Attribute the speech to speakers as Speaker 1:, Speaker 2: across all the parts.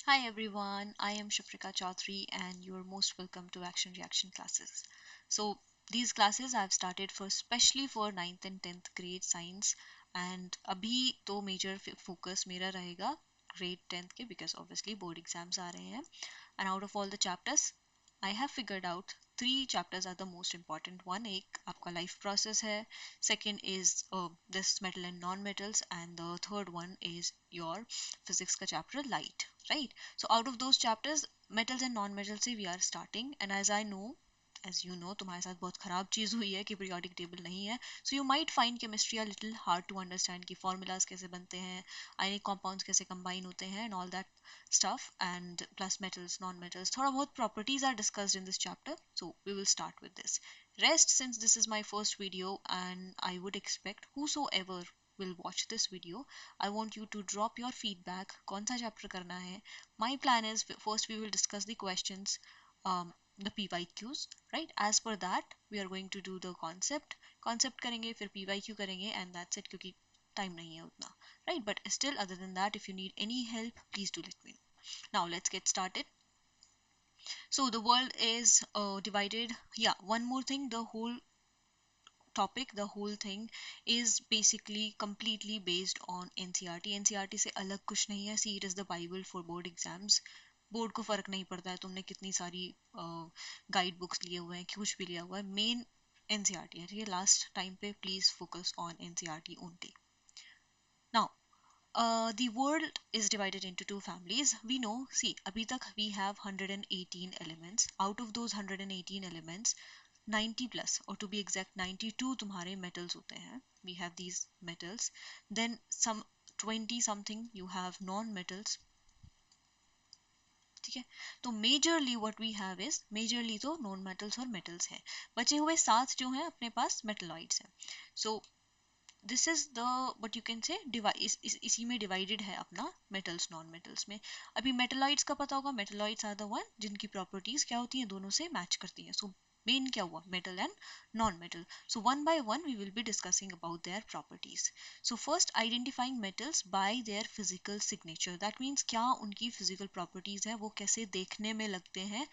Speaker 1: Hi everyone, I am Shafrika Chaudhary and you're most welcome to Action Reaction classes. So these classes I've started for specially for ninth and 10th grade science and अभी तो major focus मेरा रहेगा grade 10th के because obviously board exams आ रहे हैं and out of all the chapters I have figured out three chapters are the most important. One एक आपका life process है, second is this metal and non-metals, and the third one is your physics का chapter light, right? So out of those chapters, metals and non-metals से we are starting, and as you know तुम्हारे साथ बहुत खराब चीज़ हुई है कि periodic table नहीं है, so you might find chemistry a little hard to understand कि formulas कैसे बनते हैं, ionic compounds कैसे combine होते हैं and all that stuff, and plus metals non-metals थोड़ा बहुत properties are discussed in this chapter, so we will start with this. Rest, since this is my first video and I would expect whosoever will watch this video, I want you to drop your feedback कौन सा chapter करना है. My plan is first we will discuss the questions, the PYQs, right? As per that we are going to do the concept करेंगे फिर PYQ करेंगे and that's it क्योंकि time नहीं है उतना, right? But still, other than that, if you need any help, please do let me know. Now let's get started. So the world is divided. Yeah, one more thing, the whole topic, the whole thing is basically completely based on NCERT. NCERT से अलग कुछ नहीं है. See, it is the Bible for board exams. Board को फर्क नहीं पड़ता है तुमने कितनी सारी गाइड बुक्स लिए हुए हैं, कुछ भी लिया हुआ है. मेन एनसीईआरटी है, ठीक है. लास्ट टाइम पे please focus on NCERT only. Now the world is divided into two families. We know, see, abhi tak we have 118 elements. Out of those 118 elements, 90 plus, or to be exact 92 तुम्हारे metals होते हैं. We have these metals. Then some 20 something you have non-metals. ठीक है, तो majorly what we have is majorly तो non metals और metals हैं. बचे हुए 7 जो हैं अपने पास मेटलॉइड्स हैं. सो this is the what you can say इसी में डिवाइडेड है अपना मेटल्स नॉन मेटल्स में. अभी मेटलॉइड्स का पता होगा, मेटलॉइड्स आर द वन जिनकी प्रॉपर्टीज क्या होती हैं, दोनों से मैच करती हैं. सो मेन क्या हुआ, metal and non metal. So one by one we will be discussing about their properties. So first identifying metals by their physical signature. That means क्या उनकी फिजिकल प्रॉपर्टीज है, वो कैसे देखने में लगते हैं,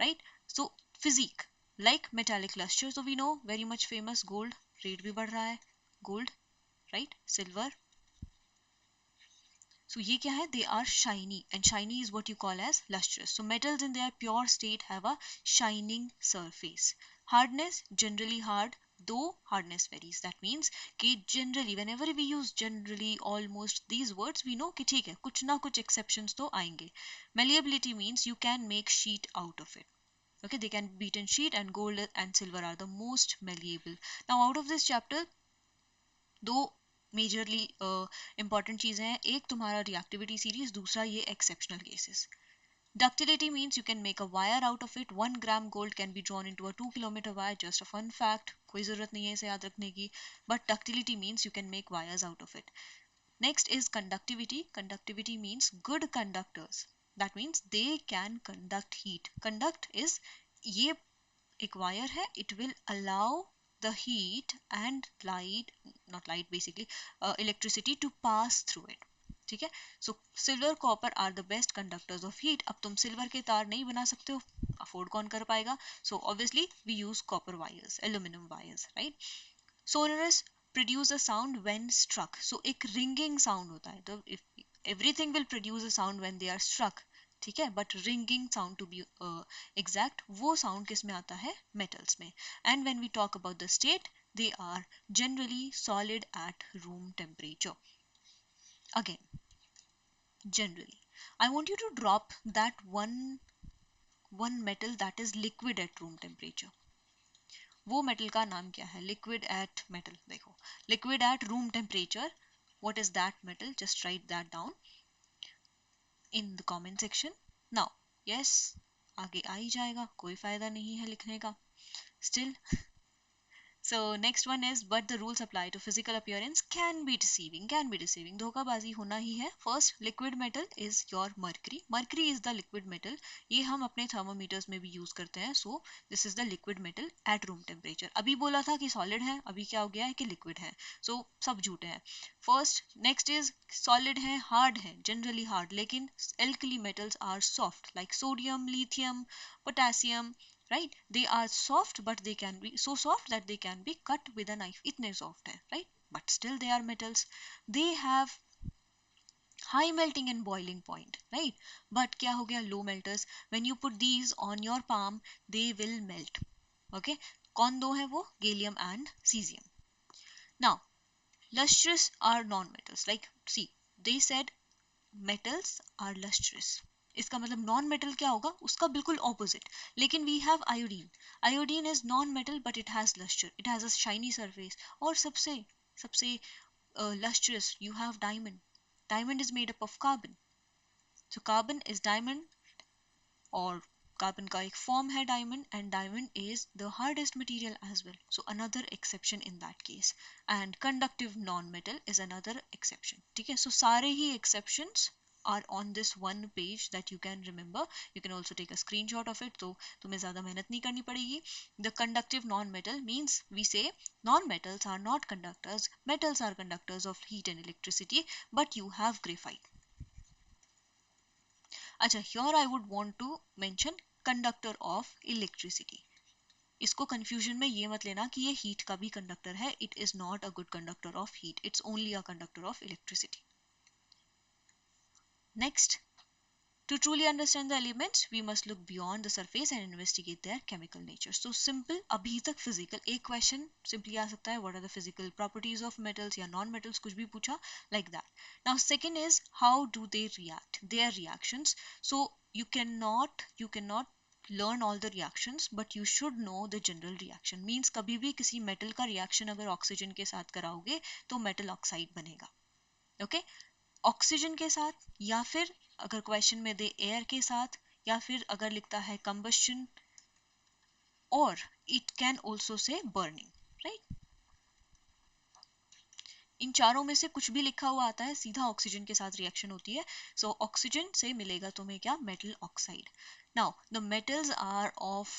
Speaker 1: right? So physic like metallic lustre. So we know very much famous gold, rate भी बढ़ रहा है गोल्ड, राइट? सिल्वर. So ये क्या है, they are shiny and shiny is what you call as lustrous. So metals in their pure state have a shining surface. Hardness, generally hard, though hardness varies. That means कि generally whenever we use generally almost these words we know कि ठीक है कुछ ना कुछ exceptions तो आएंगे. Malleability means you can make sheet out of it. Okay, they can be beaten sheet, and gold and silver are the most malleable. Now out of this chapter दो majorly important चीजें हैं. एक तुम्हारा reactivity series, दूसरा ये exceptional cases. Ductility means you can make a wire out of it. 1 gram gold can be drawn into a 2 kilometer wire. Just a fun fact. कोई जरूरत नहीं है इसे याद रखने की. But ductility means you can make wires out of it. Next is conductivity. Conductivity means good conductors. That means they can conduct heat. Conduct is ये एक वायर है, it will allow the heat and light, not light basically, electricity to pass through it. ठीक है. So silver copper are the best conductors of heat. अब तुम silver के तार नहीं बना सकते हो, अफोर्ड कौन कर पाएगा. So obviously we use copper wires, aluminium wires, right? Sonorous produce a sound when struck. So एक रिंगिंग साउंड होता है. तो if everything will produce a sound when they are struck, ठीक है, but ringing sound to be exact, वो sound किस में आता है, मेटल्स में. And when we talk about the state, they are generally solid at room temperature. Again, generally, I want you to drop that one metal that is liquid at room temperature. वो metal का नाम क्या है, liquid at metal. देखो, liquid at room temperature, what is that metal? Just write that down in the comment section. Now, yes, आगे आ ही जाएगा, कोई फायदा नहीं है लिखने का. Still, So next one is, but the rules apply to physical appearance can be deceiving, can be deceiving. धोखाबाजी होना ही है. First, liquid metal is your mercury. Mercury is the liquid metal. ये हम अपने thermometers में भी use करते हैं. So this is the liquid metal at room temperature. अभी बोला था कि solid है, अभी क्या हो गया है कि liquid है. So सब झूठे हैं. First, next is solid है, hard है, generally hard. लेकिन alkali metals are soft, like sodium, lithium, potassium, right? They are soft, but they can be so soft that they can be cut with a knife. इतने soft है, right? But still they are metals. They have high melting and boiling point, right? But क्या हो गया, low melters? When you put these on your palm, they will melt. Okay? कौन दो है वो? Gallium and cesium. Now, lustrous are non-metals. Like, see, they said metals are lustrous. इसका मतलब non metal क्या होगा, उसका बिल्कुल ऑपोजिट. लेकिन we have iodine. Iodine is non metal but it has lustre, it has a shiny surface. और सबसे सबसे lustrous you have diamond. Diamond is made up of carbon. So carbon is diamond, और carbon का एक form है diamond, and diamond is the hardest material as well. So another exception in that case. And conductive non metal is another exception. ठीक है, so सारे ही exceptions are on this one page that you can remember. You can also take a screenshot of it, तो तुम्हें ज़्यादा मेहनत नहीं करनी पड़ेगी. The conductive non-metal means we say non-metals are not conductors, metals are conductors of heat and electricity, but you have graphite. अच्छा, here I would want to mention conductor of electricity. इसको confusion में ये मत लेना कि ये heat का भी conductor है. It is not a good conductor of heat. It's only a conductor of electricity. Next, to truly understand the elements, we must look beyond the surface and investigate their chemical nature. So simple, अभी तक physical. एक question simply आ सकता है, what are the physical properties of metals या non-metals, कुछ भी पूछा, like that. Now second is, how do they react? Their reactions. So you cannot learn all the reactions, but you should know the general reaction. Means कभी भी किसी metal का reaction अगर oxygen के साथ कराओगे तो metal oxide बनेगा. Okay? ऑक्सीजन के साथ, या फिर अगर क्वेश्चन में दे एयर के साथ, या फिर अगर लिखता है कंबस्शन, और it can also say burning, right? इन चारों में से कुछ भी लिखा हुआ आता है, सीधा ऑक्सीजन के साथ रिएक्शन होती है. सो ऑक्सीजन से मिलेगा तुम्हें क्या, metal oxide. Now the metals are of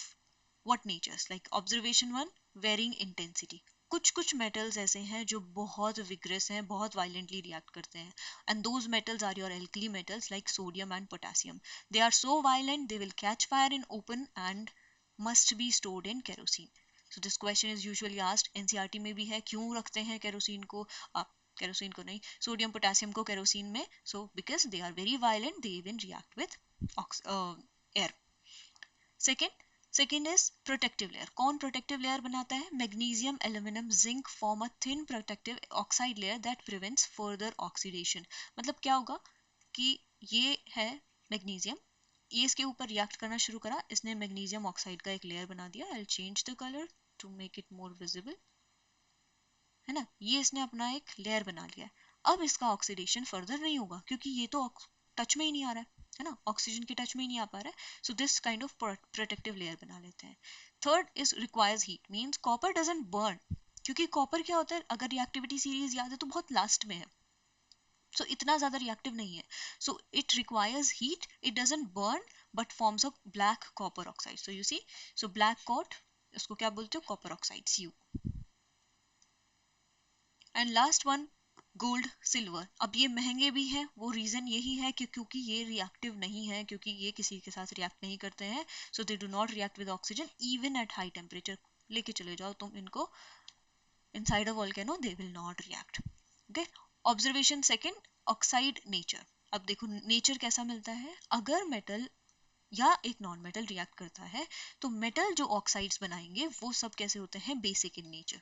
Speaker 1: what natures, like observation one, varying intensity. कुछ कुछ मेटल्स ऐसे हैं जो बहुत विग्रस हैं, बहुत वायलेंटली रिएक्ट करते हैं, and those metals are your alkali metals like sodium and potassium. They are so violent they will catch fire in open and must be stored in kerosene. So this question is usually asked, NCERT में भी है, क्यों रखते हैं kerosene को, kerosene को नहीं, sodium potassium को केरोसिन में. So because they are very violent, they even react with air. Second is protective layer. कौन protective layer बनाता है? Magnesium, aluminum, zinc form a thin protective oxide layer that prevents further oxidation. मतलब क्या होगा कि ये है magnesium, ये इसके ऊपर रिएक्ट करना शुरू करा, इसने magnesium oxide का एक लेयर बना दिया. I'll change the color to make it more visible. है ना, ये इसने अपना एक लेयर बना लिया. अब इसका ऑक्सीडेशन फर्दर नहीं होगा क्योंकि ये तो टच में ही नहीं आ रहा है ना, ऑक्सीजन के टच में ही नहीं आ पा रहा है. So this kind of protective layer बना लेते हैं. Third is requires heat. Means copper doesn't burn, क्योंकि कॉपर क्या होता है, अगर रिएक्टिविटी सीरीज याद है तो बहुत लास्ट में है, सो इतना ज्यादा रिएक्टिव नहीं है. So it requires heat, it doesn't burn but forms a black copper oxide. So you see, so black coat, इसको क्या बोलते हो, copper oxide, Cu. And last one, gold, silver. अब ये महंगे भी हैं, वो रीजन यही है कि क्योंकि ये रिएक्टिव नहीं है, क्योंकि ये किसी के साथ रिएक्ट नहीं करते हैं. So they do not react with oxygen even at high temperature. लेके चले जाओ तुम इनको inside a volcano, they will not react. Okay, observation second, oxide nature. अब देखो नेचर कैसा मिलता है. अगर मेटल या एक नॉन मेटल रिएक्ट करता है तो मेटल जो ऑक्साइड्स बनाएंगे वो सब कैसे होते हैं, basic in nature.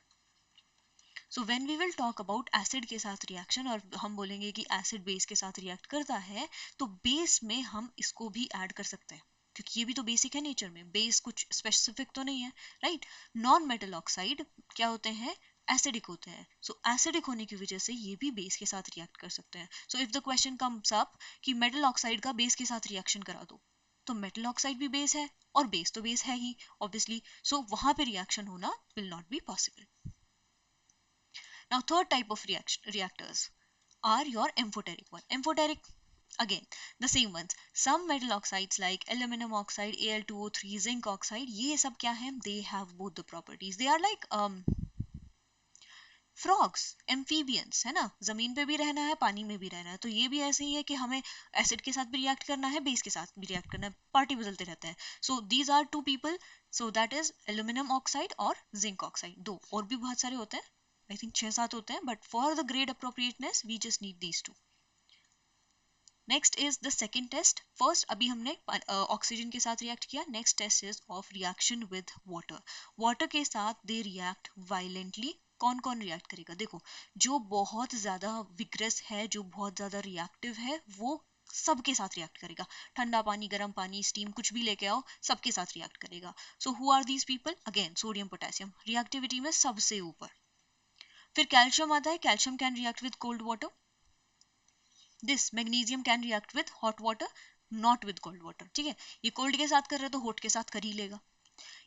Speaker 1: So when we will talk about acid के साथ रिएक्शन, और हम बोलेंगे कि एसिड बेस के साथ रिएक्ट करता है, तो बेस में हम इसको भी ऐड कर सकते हैं क्योंकि ये भी तो बेसिक है नेचर में, बेस कुछ स्पेसिफिक तो नहीं है, राइट? नॉन मेटल ऑक्साइड क्या होते हैं, एसिडिक होते हैं. सो एसिडिक होने की वजह से ये भी बेस के साथ रिएक्ट कर सकते हैं. So if the question comes up कि मेटल ऑक्साइड का बेस के साथ रिएक्शन करा दो, तो मेटल ऑक्साइड भी बेस है और बेस तो बेस है ही ऑब्वियसली, सो वहां पे रिएक्शन होना will not be possible. Now third type of reactors are your amphoteric one. Amphoteric, again the same ones. Some metal oxides like aluminum oxide, Al2O3, zinc oxide, ये सब क्या है? They have both the properties. They are like frogs, amphibians, है ना, जमीन पे भी रहना है, पानी में भी रहना है. तो ये भी ऐसे ही है कि हमें एसिड के साथ भी रिएक्ट करना है, बेस के साथ भी रिएक्ट करना है, पार्टी बदलते रहते हैं. So these are two people. So that is aluminium oxide और जिंक ऑक्साइड. दो और भी बहुत सारे होते हैं, आई थिंक 6-7 होते हैं, but for the grade appropriateness we just need these two. Next is the second test. First अभी हमने ऑक्सीजन के साथ रिएक्ट किया. Next test is of reaction with water. Water के साथ दे रिएक्ट वायलेंटली. कौन कौन रिएक्ट करेगा? देखो, जो बहुत ज्यादा विग्रस है, जो बहुत ज्यादा रिएक्टिव है, वो सबके साथ रिएक्ट करेगा. ठंडा पानी, गर्म पानी, स्टीम, कुछ भी लेके आओ, सबके साथ रिएक्ट करेगा. So who are these people? Again sodium potassium reactivity में सबसे ऊपर. फिर कैल्शियम आता है. Calcium can react with cold water. This magnesium can react with hot water, not with cold water. ठीक है, ये कोल्ड के साथ कर रहा है तो हॉट के साथ कर ही लेगा.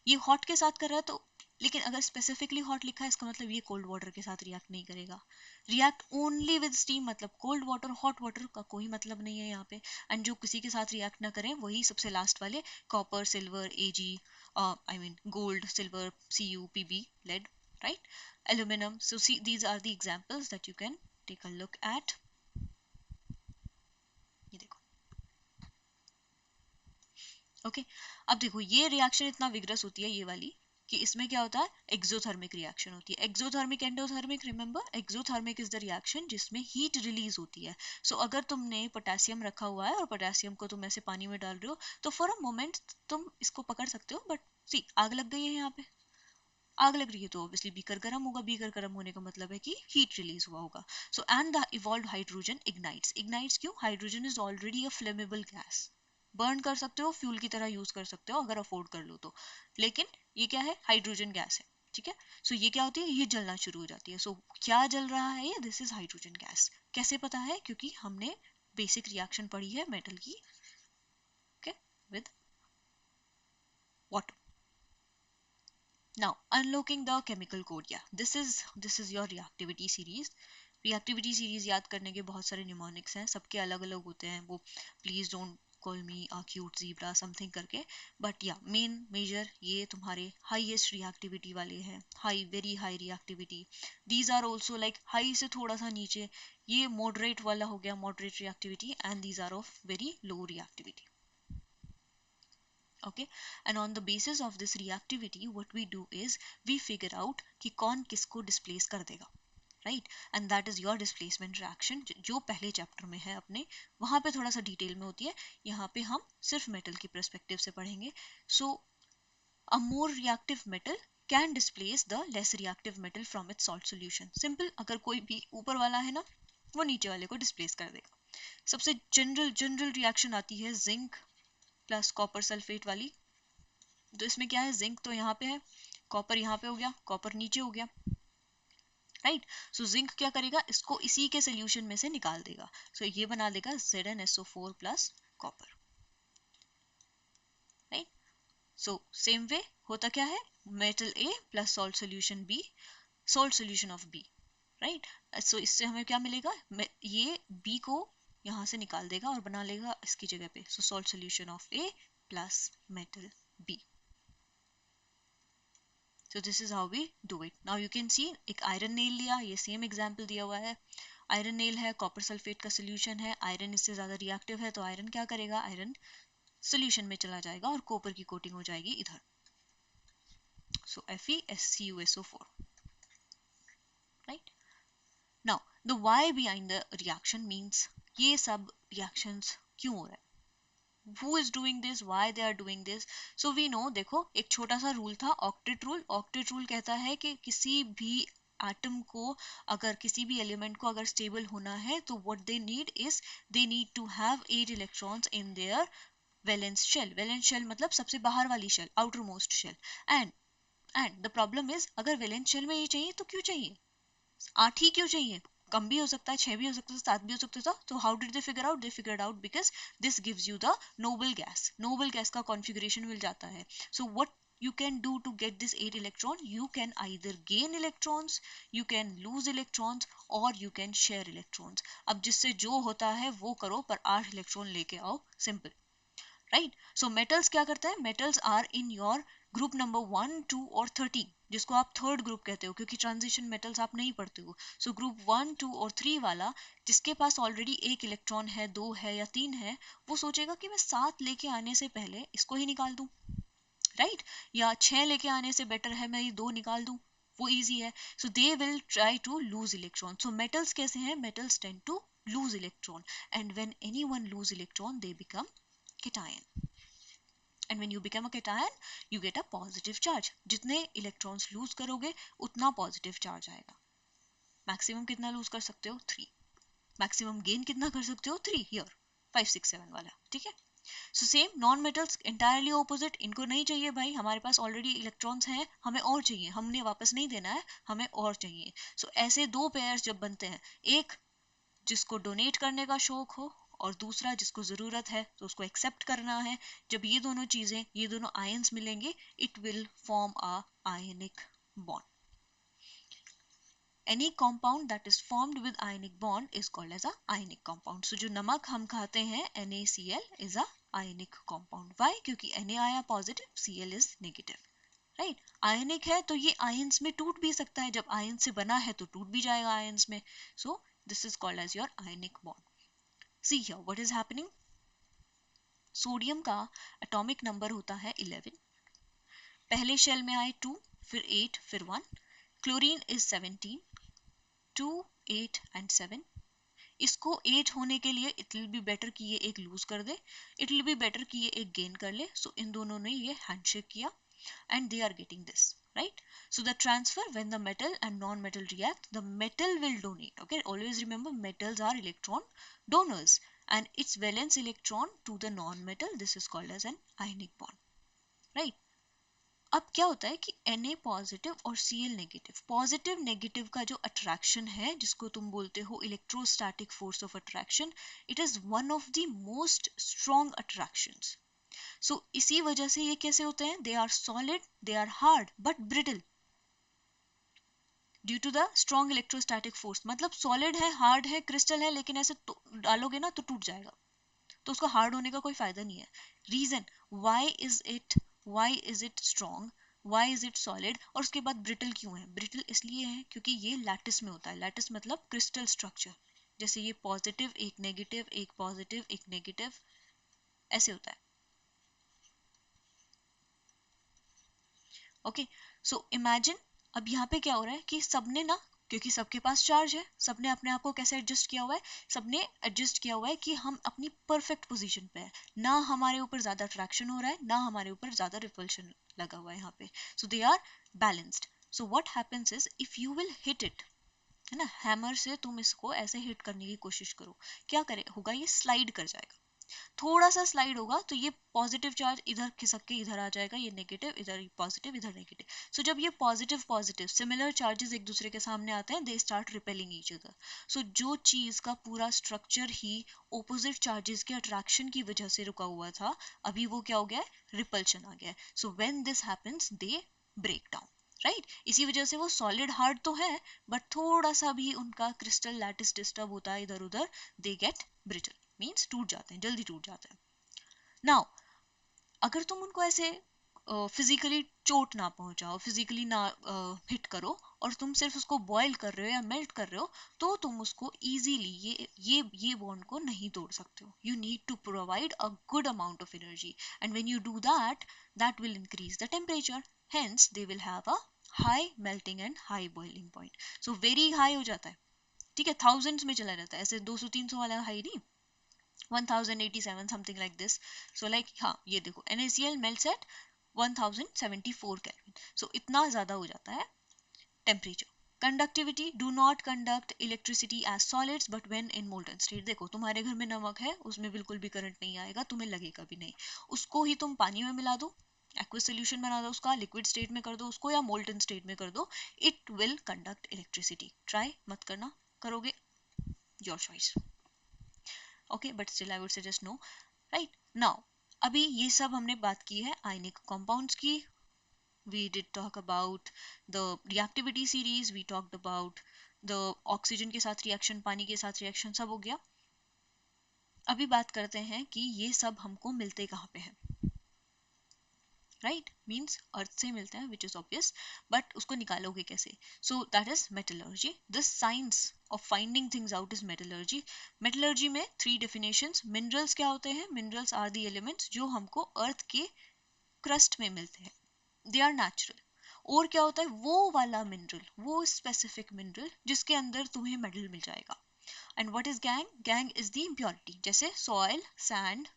Speaker 1: ये हॉट के साथ कर रहा है तो, लेकिन अगर स्पेसिफिकली हॉट लिखा है इसका मतलब ये कोल्ड वाटर के साथ रिएक्ट नहीं करेगा. रिएक्ट ओनली विद स्टीम, मतलब कोल्ड वाटर, हॉट वाटर का कोई मतलब नहीं है यहाँ पे. एंड जो किसी के साथ रिएक्ट ना करें वही सबसे लास्ट वाले, copper, silver, AG, I mean gold, silver, CU, PB, lead, right, aluminium. So see these are the examples that you can take a look at. ये देखो. ओके, अब देखो ये रिएक्शन इतना विग्रस होती है ये वाली, कि इसमें क्या होता है? एक्सोथर्मिक रिएक्शन होती है. Exothermic, endothermic, remember exothermic is the reaction जिसमें हीट रिलीज होती है. सो अगर तुमने पोटेशियम रखा हुआ है और पोटेशियम को तुम ऐसे पानी में डाल रहे हो, तो फॉर अ मोमेंट तुम इसको पकड़ सकते हो, बट सी आग लग गई है यहाँ पे. आग लग रही है तो ऑब्वियसली बीकर गर्म होगा. बीकर गर्म होने का मतलब है कि हीट रिलीज हुआ होगा. So and the evolved hydrogen ignites. Ignites क्यों? Hydrogen is already a flammable gas. Burn कर सकते हो, फ्यूल की तरह यूज कर सकते हो अगर अफोर्ड कर लो तो. लेकिन ये क्या है? हाइड्रोजन गैस है. ठीक है, सो ये क्या होती है? ये जलना शुरू हो जाती है. सो क्या जल रहा है ये? This is hydrogen gas. कैसे पता है? क्योंकि हमने बेसिक रिएक्शन पढ़ी है मेटल की, okay, with water. Now, unlocking the chemical code. Yeah, this is your reactivity series. Reactivity series याद करने के बहुत सारे mnemonics हैं, सबके अलग अलग होते हैं. वो please don't call me a cute zebra something करके. But yeah, main major ये तुम्हारे highest reactivity वाले हैं. High, very high reactivity. These are also like high से थोड़ा सा नीचे. ये moderate वाला हो गया, moderate reactivity, and these are of very low reactivity. Okay, and on the basis of this reactivity what we do is we figure out कि कौन किसको displace कर देगा, right? And that is your displacement reaction, जो पहले chapter में है अपने, वहां पे थोड़ा सा डिटेल में होती है. यहाँ पे हम सिर्फ मेटल की पर्सपेक्टिव से पढ़ेंगे. So a more reactive metal can displace the less reactive metal from its salt solution. Simple. अगर कोई भी ऊपर वाला है ना, वो नीचे वाले को डिस्प्लेस कर देगा. सबसे जनरल रिएक्शन आती है जिंक प्लस कॉपर सल्फेट वाली. तो इसमें क्या है? जिंक तो यहाँ पे है, कॉपर यहाँ पे हो गया, कॉपर नीचे हो गया, राइट. सो जिंक क्या करेगा? इसको इसी के सोल्यूशन में से निकाल देगा. सो ये बना देगा ZnSO4 plus copper, right. So same way होता क्या है? Metal A plus salt solution B, salt solution of B, right. So इससे हमें क्या मिलेगा? ये B को यहाँ से निकाल देगा और बना लेगा इसकी जगह पे. सो salt solution of A plus metal B. So this is how we do it. Now you can see एक आयरन नेल लिया, ये सेम एग्जांपल दिया हुआ है. आयरन नेल है, कॉपर सल्फेट का सोल्यूशन है, आयरन इससे ज्यादा रिएक्टिव है, तो आयरन क्या करेगा? आयरन सोल्यूशन में चला जाएगा और कॉपर की कोटिंग हो जाएगी इधर. So FeSCuSO4, right? Now the why behind the reaction means ये सब reactions क्यों हो रहा है? Who is doing this? Why they are doing this? So we know, देखो एक छोटा सा रूल था, ऑक्टेट रूल. ऑक्टेट रूल कहता है कि किसी भी एटम को, अगर किसी भी एलिमेंट को अगर स्टेबल होना है तो what they need is they need to have 8 electrons in their valence shell. Valence shell मतलब सबसे बाहर वाली shell, outermost shell. And the problem is, अगर वैलेंस शेल में ये चाहिए तो क्यों चाहिए? 8 ही क्यों चाहिए? कम भी हो सकता है, 6 भी हो सकता है, 7 भी हो सकता था. तो how did they figure out? They figured out because this gives you the noble gas. Noble gas का कॉन्फ़िगरेशन मिल जाता है. So what you can do to get this 8 electron? You can either gain electrons, you can lose electrons, or you can share electrons. अब जिससे जो होता है वो करो, पर 8 इलेक्ट्रॉन लेके आओ. Simple, right? सो मेटल्स क्या करते हैं? Metals are in your group number 1, 2 और 13, जिसको आप थर्ड ग्रुप कहते हो क्योंकि ट्रांजिशन मेटल्स आप नहीं पढ़ते हो. सो ग्रुप 1, 2 और 3 वाला जिसके पास ऑलरेडी एक इलेक्ट्रॉन है, 2 है या 3 है, वो सोचेगा कि मैं 7 लेके आने से पहले इसको ही निकाल दूं, राइट? या 6 लेके आने से बेटर है मैं ये 2 निकाल दूं, वो इजी है. So they will try to lose electron. So metals कैसे हैं? Metals tend to lose electron, and when anyone lose electron they become cation. And when you become a cation, you get a positive charge. जितने electrons lose करोगे उतना positive charge आएगा. Maximum कितना lose कर सकते हो? 3. Maximum gain कितना कर सकते हो? 3. Here 5, 6, 7 वाला, ठीक है? So same non metals entirely opposite. इनको नहीं चाहिए भाई, हमारे पास already electrons हैं, हमें और चाहिए, हमने वापस नहीं देना है, हमें और चाहिए. So ऐसे दो pairs जब बनते हैं, एक जिसको डोनेट करने का शौक हो और दूसरा जिसको जरूरत है तो उसको एक्सेप्ट करना है, जब ये दोनों चीजें, ये दोनों आयंस मिलेंगे, it will form a ionic bond. Any compound that is formed with ionic bond is called as a ionic compound. So जो नमक हम खाते हैं NaCl is a ionic compound. Why? क्योंकि Na आया positive, Cl is negative. राइट? Ionic है तो ये आयंस में टूट भी सकता है, जब आयन से बना है तो टूट भी जाएगा आयंस में. So this is called as your ionic bond. See here what is happening. Sodium का एटॉमिक नंबर होता है 11. पहले शेल में आए 2, फिर 8, फिर 1. Chlorine is 17. 2, 8 एंड 7. इसको 8 होने के लिए इट विल बी बेटर कि ये एक लूज कर दे, इट विल बी बेटर कि ये एक गेन कर ले. सो इन दोनों ने ये हैंडशेक किया and they are getting this, right? So the transfer, when the metal and non-metal react, the metal will donate. Okay, always remember metals are electron donors, and its valence electron to the non-metal, this is called as an ionic bond, right? अब क्या होता है कि Na positive और Cl negative, positive negative का जो attraction है, जिसको तुम बोलते हो electrostatic force of attraction, it is one of the most strong attractions. So इसी वजह से ये कैसे होते हैं? They are solid, they are hard but brittle due to the strong electrostatic force. मतलब सॉलिड है, हार्ड है, क्रिस्टल है, लेकिन ऐसे डालोगे ना तो टूट जाएगा, तो उसका हार्ड होने का कोई फायदा नहीं है. Reason why is it strong, why is it solid, और उसके बाद ब्रिटल क्यों है? ब्रिटल इसलिए है क्योंकि ये लैटिस में होता है. लैटिस मतलब क्रिस्टल स्ट्रक्चर, जैसे ये पॉजिटिव एक नेगेटिव, एक पॉजिटिव एक नेगेटिव, ऐसे होता है. ओके, सो इमेजिन अब यहाँ पे क्या हो रहा है कि सबने ना, क्योंकि सबके पास चार्ज है, सबने अपने आप को कैसे एडजस्ट किया हुआ है? सबने एडजस्ट किया हुआ है कि हम अपनी परफेक्ट पोजीशन पे है, ना हमारे ऊपर ज्यादा अट्रैक्शन हो रहा है, ना हमारे ऊपर ज्यादा रिपल्शन लगा हुआ है यहाँ पे. So they are balanced. So what happens is, if you will hit it, है ना, हैमर से तुम इसको ऐसे हिट करने की कोशिश करो, क्या करे होगा? ये स्लाइड कर जाएगा. थोड़ा सा स्लाइड होगा तो ये पॉजिटिव चार्ज इधर खिसक के इधर आ जाएगा, ये नेगेटिव इधर पॉजिटिव इधर नेगेटिव. सो जब ये पॉजिटिव पॉजिटिव सिमिलर चार्जेस एक दूसरे के सामने आते हैं, they start repelling each other. So जो चीज का पूरा स्ट्रक्चर ही ऑपोजिट चार्जेस के अट्रैक्शन की वजह से रुका हुआ था, अभी वो क्या हो गया है? रिपल्शन आ गया है. So when this happens they break down, right? इसी वजह से वो सॉलिड हार्ड तो है, बट थोड़ा सा भी उनका क्रिस्टल लैटिस डिस्टर्ब होता है इधर उधर, दे गेट ब्रिटल, मीन्स टूट जाते हैं, जल्दी टूट जाते हैं. नाउ अगर तुम उनको ऐसे फिजिकली चोट ना पहुंचाओ, फिजिकली ना हिट करो, और तुम सिर्फ उसको बॉयल कर रहे हो या मेल्ट कर रहे हो, तो तुम उसको इजीली ये बॉन्ड को नहीं तोड़ सकते हो. You need to provide a good amount of energy, and when you do that will increase the temperature, hence they will have a high melting and high boiling point. So very high हो जाता है, ठीक है, thousands में चला जाता है, ऐसे 200-300 वाला हाई नहीं, 1087 something like this. So like हाँ ये देखो NaCl melts at 1074 Kelvin. So इतना ज़्यादा हो जाता है temperature. Conductivity, do not conduct electricity as solids but when in molten state. देखो तुम्हारे घर में नमक है, उसमें बिल्कुल भी करंट नहीं आएगा, तुम्हें लगेगा भी नहीं. उसको ही तुम पानी में मिला दो, एक्वस सोल्यूशन बना दो उसका, लिक्विड स्टेट में कर दो उसको, या मोल्टन स्टेट में कर दो, it will conduct electricity. Try मत करना, करोगे your choice. Okay, but still I would suggest no. Right now, अभी ये सब हमने बात की है आयनिक कंपाउंड्स की. We did talk about the reactivity series, we talked about the oxygen के साथ रिएक्शन, पानी के साथ रिएक्शन, सब हो गया. अभी बात करते हैं कि ये सब हमको मिलते कहाँ पे हैं. राइट, मीन्स अर्थ से मिलते हैं, विच इज ऑब्वियस, बट उसको निकालोगे कैसे? सो that is metallurgy. This science of finding things out is metallurgy. Metallurgy में 3 डेफिनेशंस. मिनरल्स क्या होते हैं? मिनरल्स आर द एलिमेंट्स जो हमको अर्थ के क्रस्ट में मिलते हैं. They are natural. और क्या होता है? वो वाला मिनरल, वो स्पेसिफिक मिनरल जिसके अंदर तुम्हें मेटल मिल जाएगा. And what is gang? Gang is the impurity. जैसे सॉइल, सैंड,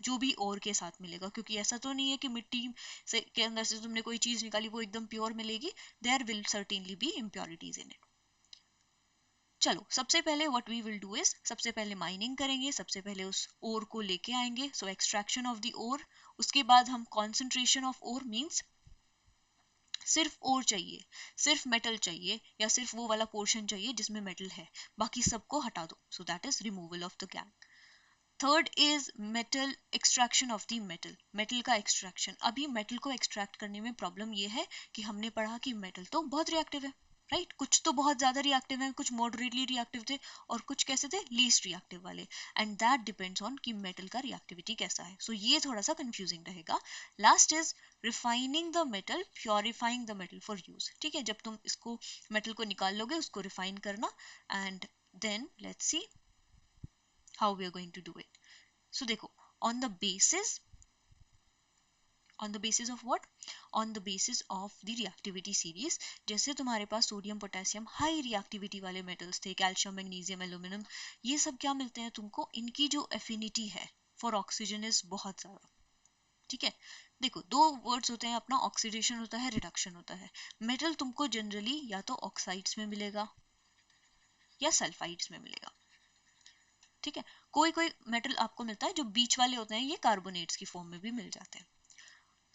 Speaker 1: जो भी और के साथ मिलेगा, क्योंकि ऐसा तो नहीं है कि मिट्टी से के अंदर से तुमने कोई चीज निकाली वो एकदम प्योर मिलेगी. There will certainly be impurities in it. चलो, सबसे पहले what we will do is, सबसे पहले माइनिंग करेंगे, सबसे पहले उस ओर को लेके आएंगे. सो एक्सट्रैक्शन ऑफ द ओर. उसके बाद हम कॉन्सेंट्रेशन ऑफ ओर, मीन्स सिर्फ ओर चाहिए, सिर्फ मेटल चाहिए, या सिर्फ वो वाला पोर्शन चाहिए जिसमें मेटल है, बाकी सबको हटा दो. सो that is removal of the gang. Third is metal extraction of the metal. Metal का एक्सट्रैक्शन. अभी मेटल को एक्सट्रैक्ट करने में प्रॉब्लम ये है कि हमने पढ़ा कि मेटल तो बहुत रिएक्टिव है. राइट, कुछ तो बहुत ज्यादा रिएक्टिव है, कुछ मॉडरेटली रिएक्टिव थे, और कुछ कैसे थे? लीस्ट रिएक्टिव वाले. एंड दैट डिपेंड्स ऑन कि मेटल का रिएक्टिविटी कैसा है. सो ये थोड़ा सा कंफ्यूजिंग रहेगा. Last is refining the metal, purifying the metal for use. ठीक है, जब तुम इसको मेटल को निकाल लोगे, उसको रिफाइन करना. And then let's see how we are going to do it. So देखो, on the basis of what? On the basis of the reactivity series. जैसे तुम्हारे पास सोडियम, पोटेशियम, हाई रिएक्टिविटी वाले मेटल्स थे, कैल्शियम, मैग्नीशियम, एल्यूमिनियम, ये सब क्या मिलते हैं तुमको? इनकी जो एफिनिटी है फॉर ऑक्सीजन इज बहुत ज्यादा. ठीक है, देखो, 2 वर्ड्स होते हैं अपना, ऑक्सीडेशन होता है, रिडक्शन होता है. मेटल तुमको जनरली या तो ऑक्साइड्स में मिलेगा या सल्फाइड्स में मिलेगा. ठीक है, कोई कोई मेटल आपको मिलता है जो बीच वाले होते हैं, ये कार्बोनेट्स की फॉर्म में भी मिल जाते हैं.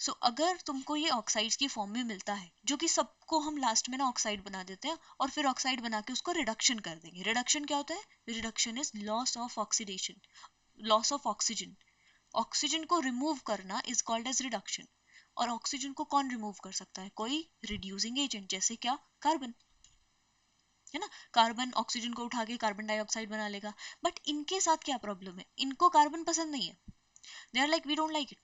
Speaker 1: सो अगर तुमको ये ऑक्साइड्स की फॉर्म में मिलता है, जो कि सबको हम लास्ट में ना ऑक्साइड बना देते हैं, और फिर ऑक्साइड बना के उसको रिडक्शन कर देंगे. रिडक्शन क्या होता है? Reduction is loss of oxidation, loss of oxygen. Oxygen को रिमूव करना इज कॉल्ड एज रिडक्शन. और ऑक्सीजन को कौन रिमूव कर सकता है? कोई रिड्यूसिंग एजेंट. जैसे क्या? कार्बन, है ना. कार्बन ऑक्सीजन को उठा के कार्बन डाइऑक्साइड बना लेगा. बट इनके साथ क्या प्रॉब्लम है? इनको कार्बन पसंद नहीं है. They are like we don't like it.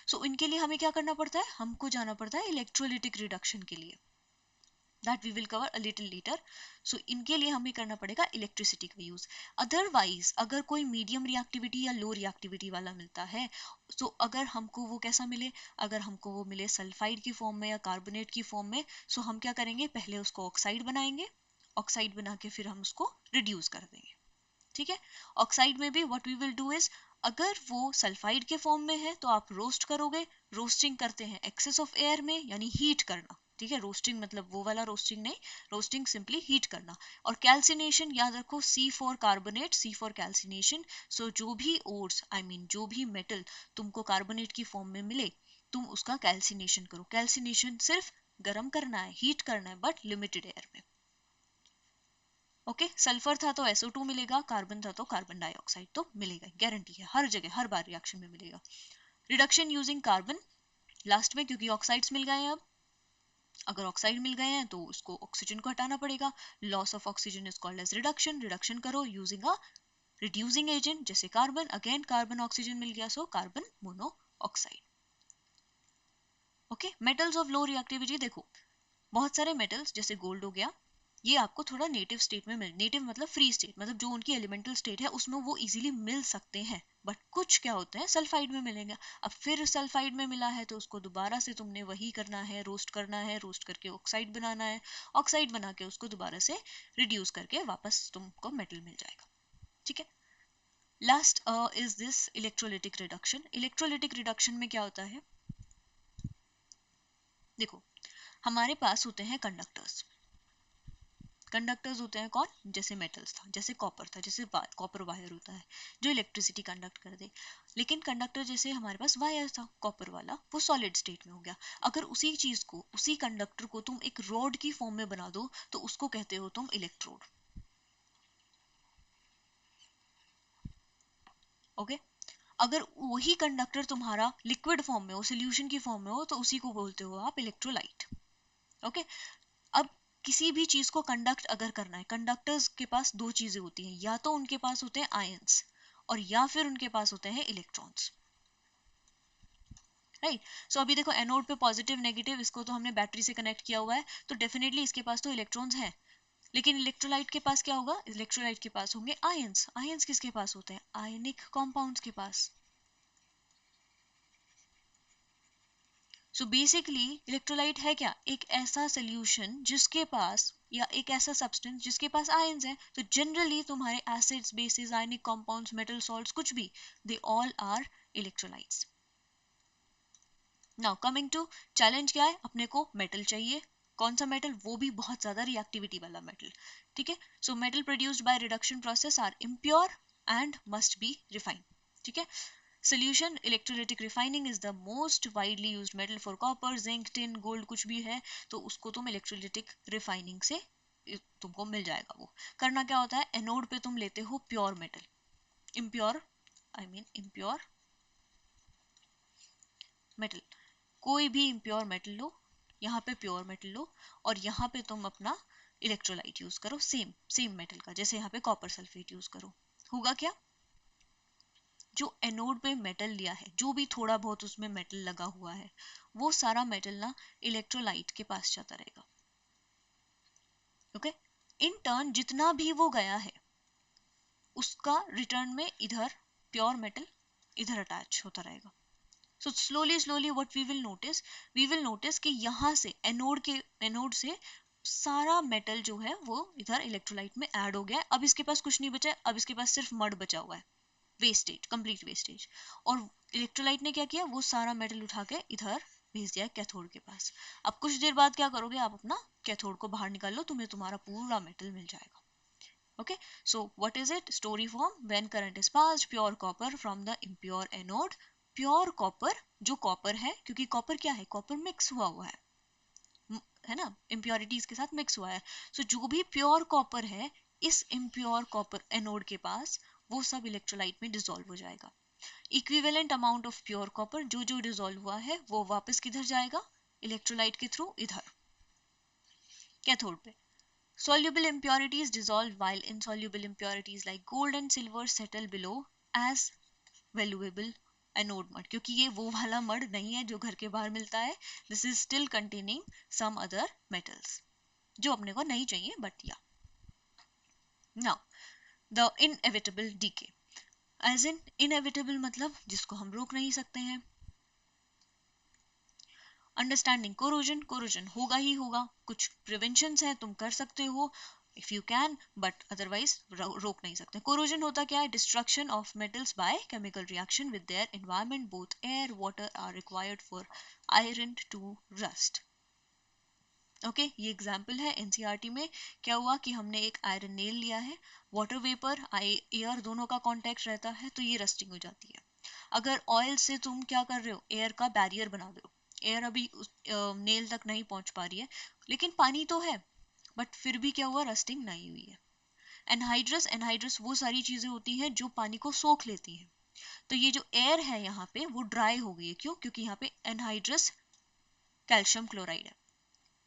Speaker 1: So इनके लिए हमें क्या करना पड़ता है? हमको जाना पड़ता है इलेक्ट्रोलिटिक रिडक्शन के लिए. That we will cover a little later. So इनके लिए हमें करना पड़ेगा इलेक्ट्रिसिटी का यूज. अदरवाइज अगर कोई मीडियम रिएक्टिविटी या लो रिएक्टिविटी वाला मिलता है, तो अगर हमको वो कैसा मिले? अगर हमको वो मिले सल्फाइड की फॉर्म में या कार्बोनेट की फॉर्म में, सो हम क्या करेंगे? पहले उसको ऑक्साइड बनाएंगे. ऑक्साइड बना के फिर हम उसको रिड्यूस कर देंगे. ठीक है, ऑक्साइड में भी what we will do is, अगर वो सल्फाइड के फॉर्म में है तो आप रोस्ट करोगे. रोस्टिंग करते हैं एक्सेस ऑफ एयर में, यानी हीट करना. ठीक है, रोस्टिंग मतलब वो वाला रोस्टिंग नहीं, रोस्टिंग सिंपली हीट करना. और कैल्सिनेशन याद रखो, C for carbonate, C for calcination. So जो भी ओर्स, आई मीन जो भी मेटल तुमको कार्बोनेट की फॉर्म में मिले, तुम उसका कैल्सिनेशन करो. कैल्सिनेशन सिर्फ गर्म करना है, हीट करना है, बट लिमिटेड एयर में. ओके, सल्फर था तो SO2 मिलेगा, कार्बन था तो कार्बन डाइऑक्साइड तो मिलेगा, गारंटी है, हर जगह हर बार रिएक्शन में मिलेगा. रिडक्शन यूजिंग कार्बन लास्ट में, क्योंकि ऑक्साइड्स मिल गए हैं. अब अगर ऑक्साइड मिल गए हैं तो उसको ऑक्सीजन को हटाना पड़ेगा. Loss of oxygen is called as reduction. Reduction करो यूजिंग अ रिड्यूसिंग एजेंट जैसे कार्बन. अगेन कार्बन ऑक्सीजन मिल गया, so carbon monoxide. Okay, metals of low reactivity. देखो, बहुत सारे मेटल्स जैसे गोल्ड हो गया, ये आपको थोड़ा नेटिव स्टेट में मिल, नेटिव मतलब फ्री स्टेट, मतलब जो उनकी एलिमेंटल स्टेट है उसमें वो इजीली मिल सकते हैं. बट कुछ क्या होते हैं? सल्फाइड में मिलेंगे. अब फिर सल्फाइड में मिला है तो उसको दोबारा से तुमने वही करना है, रोस्ट करना है, रोस्ट करके ऑक्साइड बनाना है, ऑक्साइड बना के उसको दोबारा से रिड्यूस करके वापस तुमको मेटल मिल जाएगा. ठीक है, last is this electrolytic reduction. Electrolytic reduction में क्या होता है? देखो, हमारे पास होते हैं कंडक्टर्स. कंडक्टर्स होते हैं कौन? जैसे मेटल्स था, जैसे कॉपर था, जैसे कॉपर वायर होता है जो इलेक्ट्रिसिटी कंडक्ट कर दे. लेकिन कंडक्टर जैसे हमारे पास वायर था कॉपर वाला, वो सॉलिड स्टेट में हो गया. अगर उसी चीज को, उसी कंडक्टर को तुम एक रॉड की फॉर्म में बना दो, तो उसको कहते हो तुम इलेक्ट्रोड. ओके। अगर वही कंडक्टर तुम्हारा लिक्विड फॉर्म में हो, सोल्यूशन की फॉर्म में हो, तो उसी को बोलते हो आप इलेक्ट्रोलाइट। ओके। अब किसी भी चीज को कंडक्ट अगर करना है, कंडक्टर्स के पास दो चीजें होती हैं, या तो उनके पास होते हैं आयंस और या फिर उनके पास होते हैं इलेक्ट्रॉन्स, राइट। सो अभी देखो एनोड पे पॉजिटिव नेगेटिव, इसको तो हमने बैटरी से कनेक्ट किया हुआ है, तो डेफिनेटली इसके पास तो इलेक्ट्रॉन्स हैं। लेकिन इलेक्ट्रोलाइट के पास क्या होगा, इलेक्ट्रोलाइट के पास होंगे आयंस। आयंस किसके पास होते हैं, आयनिक कंपाउंड्स के पास। सो बेसिकली इलेक्ट्रोलाइट है क्या, एक ऐसा सोल्यूशन जिसके पास, या एक ऐसा सब्सटेंस जिसके पास आयंस है। तो जनरली तुम्हारे acids, bases, ionic compounds, metal salts, कुछ भी, they all are electrolytes. Now coming to challenge, क्या है, अपने को मेटल चाहिए। कौन सा मेटल, वो भी बहुत ज्यादा रिएक्टिविटी वाला मेटल, ठीक है। So metal produced by reduction process are impure and must be refined, ठीक है। Solution electrolytic refining is the most widely used metal for copper, zinc, tin, gold, कुछ भी है तो उसको तुम electrolytic refining से तुमको मिल जाएगा। वो करना क्या होता है, एनोड पे तुम लेते हो pure metal, impure impure metal, कोई भी इम्प्योर मेटल लो, यहाँ पे प्योर मेटल लो, और यहाँ पे तुम अपना इलेक्ट्रोलाइट यूज करो सेम सेम मेटल का, जैसे यहाँ पे कॉपर सल्फेट यूज करो। होगा क्या, जो एनोड पे मेटल लिया है, जो भी थोड़ा बहुत उसमें मेटल लगा हुआ है, वो सारा मेटल ना इलेक्ट्रोलाइट के पास जाता रहेगा। ओके। इन टर्न जितना भी वो गया है, उसका रिटर्न में इधर प्योर मेटल इधर अटैच होता रहेगा। So slowly slowly what we will notice कि यहाँ से एनोड से सारा मेटल जो है वो इधर इलेक्ट्रोलाइट में ऐड हो गया है। अब इसके पास कुछ नहीं बचा है, अब इसके पास सिर्फ मड बचा हुआ है, वेस्टेज, कंप्लीट वेस्टेज। और इलेक्ट्रोलाइट ने क्या किया, वो सारा मेटल उठा के इधर भेज दिया कैथोड के पास। अब कुछ देर बाद क्या करोगे, आप अपना कैथोड को बाहर निकाल लो, तुम्हें तुम्हारा पूरा मेटल मिल जाएगा। Okay. So what is it, story form, when current is passed, pure copper from the impure anode, pure copper, जो कॉपर है, क्योंकि कॉपर क्या है, कॉपर मिक्स हुआ हुआ है ना, इम्प्योरिटीज के साथ मिक्स हुआ है। सो जो भी प्योर कॉपर है इस इम्प्योर कॉपर एनोड के पास, वो सब इलेक्ट्रोलाइट में डिसॉल्व हो जाएगा। Equivalent amount of pure copper जो डिसॉल्व हुआ है वो वापस किधर जाएगा, इलेक्ट्रोलाइट के थ्रू इधर कैथोड पे। Soluble impurities dissolve while insoluble impurities like gold and silver settle below as valuable anode mud, क्योंकि ये वो वाला मड नहीं है जो घर के बाहर मिलता है। This is still containing some other metals जो अपने को नहीं चाहिए, but yeah. Now the inevitable decay, as in inevitable मतलब जिसको हम रोक नहीं सकते हैं। अंडरस्टैंडिंग कोरोजन, कोरोजन होगा ही होगा, कुछ प्रिवेंशंस हैं तुम कर सकते हो if you can, but otherwise रोक नहीं सकते। कोरोजन होता क्या है, destruction of metals by chemical reaction with their environment, both air water are required for iron to rust. Okay, ये एग्जाम्पल है एनसीईआरटी में। क्या हुआ कि हमने एक आयरन नेल लिया है, वाटर वेपर एयर दोनों का कॉन्टेक्ट रहता है तो ये रस्टिंग हो जाती है। अगर ऑयल से तुम क्या कर रहे हो, एयर का बैरियर बना दो, एयर अभी नेल तक नहीं पहुंच पा रही है, लेकिन पानी तो है, बट फिर भी क्या हुआ, रस्टिंग नहीं हुई है। एनहाइड्रस वो सारी चीजें होती हैं जो पानी को सोख लेती हैं। तो ये जो एयर है यहाँ पे वो ड्राई हो गई है, क्यों, क्योंकि यहाँ पे एनहाइड्रस कैल्शियम क्लोराइड है।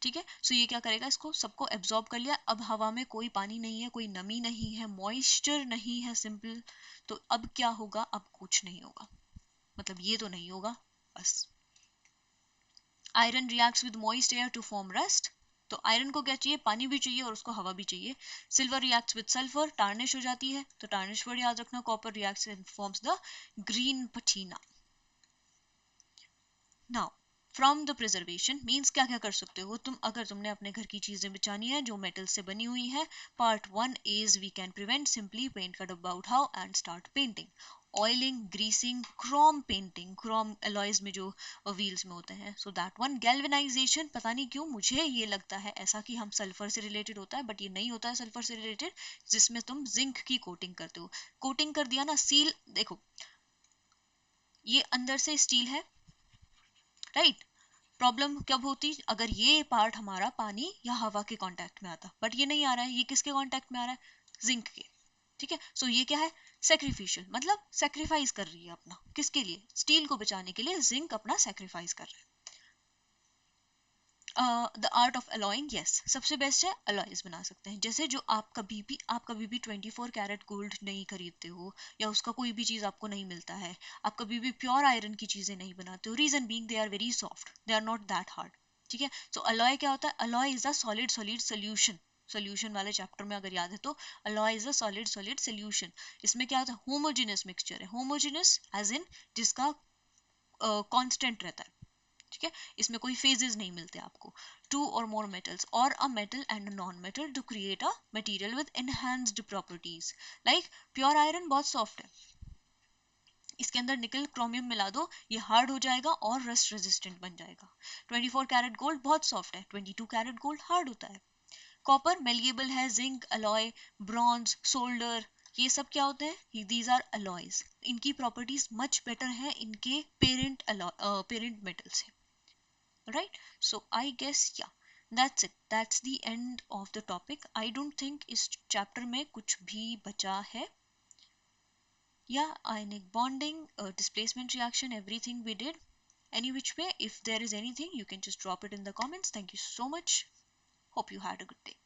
Speaker 1: ठीक है। सो ये क्या करेगा, इसको सबको एब्जॉर्ब कर लिया। अब हवा में कोई पानी नहीं है, कोई नमी नहीं है, मॉइस्चर नहीं है, सिंपल। तो अब क्या होगा, अब कुछ नहीं होगा, मतलब ये तो नहीं होगा बस। Iron reacts with moist air to form rust, तो आयरन को क्या चाहिए, पानी भी चाहिए और उसको हवा भी चाहिए। Silver reacts with sulphur, tarnish हो जाती है, तो टार्निश वर्ड याद रखना। Copper reacts and forms the green patina. Now from the preservation means क्या क्या कर सकते हो तुम, अगर तुमने अपने घर की चीजें बचानी है जो मेटल से बनी हुई है। Part 1 is we can prevent simply paint का डब्बा उठाओ and start painting. Oiling, greasing, chrome painting, chrome alloys में जो व्हील्स में होते हैं, सो दैट वन। गैल्वेनाइजेशन, पता नहीं क्यों मुझे ये लगता है ऐसा कि हम सल्फर से रिलेटेड होता है, बट ये नहीं होता है सल्फर से रिलेटेड, जिसमें तुम जिंक की कोटिंग करते हो। कोटिंग कर दिया ना, सील, देखो ये अंदर से स्टील है, राइट। प्रॉब्लम कब होती, अगर ये पार्ट हमारा पानी या हवा के कांटेक्ट में आता, बट ये नहीं आ रहा है, ये किसके कांटेक्ट में आ रहा है, जिंक के। ठीक है। सो ये क्या है, सेक्रीफिशियल मतलब सेक्रीफाइस कर रही है अपना, किसके लिए? स्टील को बचाने के लिए जिंक अपना सेक्रीफाइस कर रहा है। The art of alloying, yes, सबसे बेस्ट है अलॉयज बना सकते हैं। जैसे जो आप कभी भी 24 कैरेट गोल्ड नहीं खरीदते हो, या उसका कोई भी चीज आपको नहीं मिलता है, आप कभी भी प्योर आयरन की चीजें नहीं बनाते हो, reason being they are very soft, they are not that hard. ठीक है, सो अलॉय क्या होता है? Alloy is a solid solid solution. Solution वाले चैप्टर में अगर याद है तो, alloy is a solid solid solution. इसमें क्या होता है? होमोजेनस मिक्सचर है। होमोजेनस एज इन जिसका कांस्टेंट रहता है। ठीक है, इसमें कोई फेजेस नहीं मिलते आपको। टू और मोर मेटल्स और a metal and non metal to create a material with enhanced properties. Like pure iron बहुत सॉफ्ट है, इसके अंदर निकल क्रोमियम मिला दो, ये हार्ड हो जाएगा और रस्ट रेजिस्टेंट बन जाएगा। 24 कैरेट गोल्ड बहुत सॉफ्ट है, 22 कैरेट गोल्ड हार्ड होता है। कॉपर मेलिएबल है, जिंक अलॉय, ब्रॉन्ज, सोल्डर, ये सब क्या होते हैं? These are alloys. इनकी प्रॉपर्टीज मच बेटर है इनके पेरेंट मेटल से। Right, so I guess, yeah, that's it, that's the end of the topic. I don't think इस chapter में कुछ भी बचा है। Yeah, ionic bonding, displacement reaction, everything we did. Any which way, if there is anything, you can just drop it in the comments. Thank you so much. Hope you had a good day.